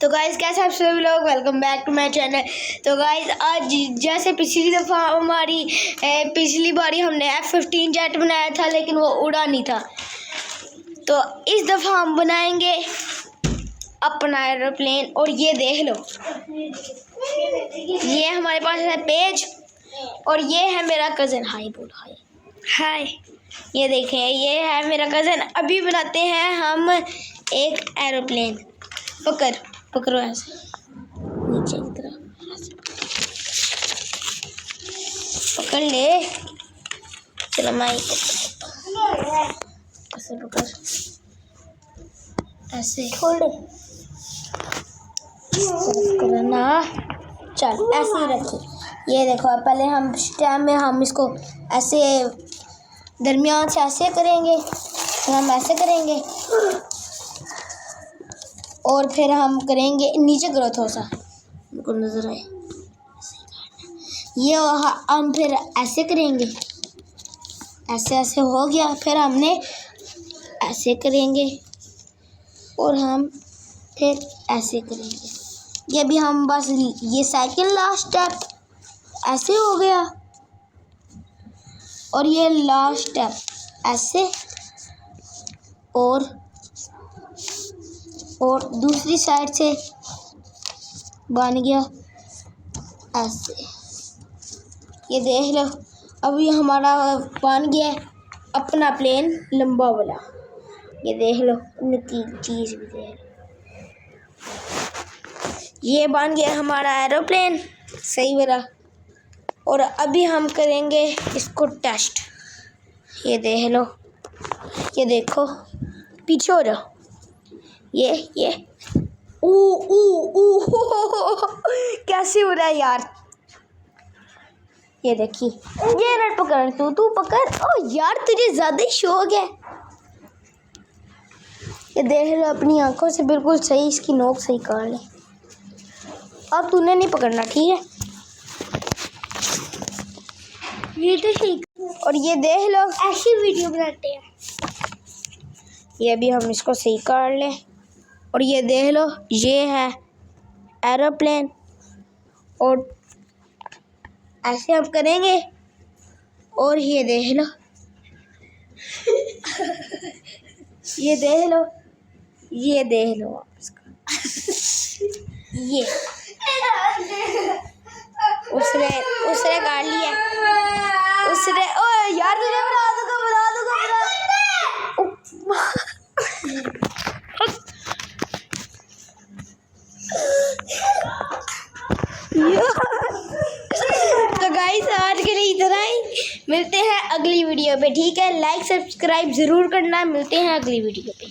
तो गाइस कैसे आप सभी लोग, welcome back to my channel. तो गाइस आज जैसे पिछली दफ़ा हमारी पिछली बारी हमने F-15 जेट बनाया था लेकिन वो उड़ा नहीं था, तो इस दफ़ा हम बनाएंगे अपना एरोप्लेन। और ये देख लो, ये हमारे पास है पेज और ये है मेरा कज़न। हाय बोल, हाय हाय। ये देखें, ये है मेरा कज़न। अभी बनाते हैं हम एक एरोप्लेन। पकड़ो ऐसे नीचे की तरफ पकड़ ले। चलो मैं ऐसे पकड़, ऐसे छोड़ दे करना। चल ऐसे ही रखिए। ये देखो, पहले हम स्टैम में हम इसको ऐसे दरमियान से ऐसे करेंगे, फिर हम ऐसे करेंगे और फिर हम करेंगे नीचे करो थोड़ा सा, उनको नजर आए। ये हम फिर ऐसे करेंगे, ऐसे ऐसे हो गया। फिर हमने ऐसे करेंगे और हम फिर ऐसे करेंगे। ये भी हम बस ये सेकंड लास्ट स्टेप ऐसे हो गया और ये लास्ट स्टेप ऐसे और दूसरी साइड से बन गया ऐसे। ये देख लो, अभी हमारा बन गया अपना प्लेन लंबा वाला। ये देख लो, उनकी चीज़ भी देख लो, ये बन गया हमारा एरोप्लेन सही वाला। और अभी हम करेंगे इसको टेस्ट। ये देख लो, ये देखो, पीछे हो जाओ। ये ऊ ऊ ऊ कैसे हो रहा है यार। ये देखिए, ये रेड पकड़, तू पकड़। ओ यार, तुझे ज्यादा ही शौक है। ये देख लो, अपनी आंखों से बिल्कुल सही इसकी नोक सही काट ले। अब तूने नहीं पकड़ना, ठीक है। ये तो ठीक। और ये देख लो, ऐसी वीडियो बनाते हैं। ये भी हम इसको सही काट लें। और ये देख लो, ये है एरोप्लेन और ऐसे हम करेंगे। और ये देख लो ये देख लो, ये देख लो आप इसका ये उसने काट लिया। उसने, ओ यार तुझे बना दूंगा तो गाइस आज के लिए इतना ही। मिलते हैं अगली वीडियो पे, ठीक है। लाइक सब्सक्राइब ज़रूर करना। मिलते हैं अगली वीडियो पे।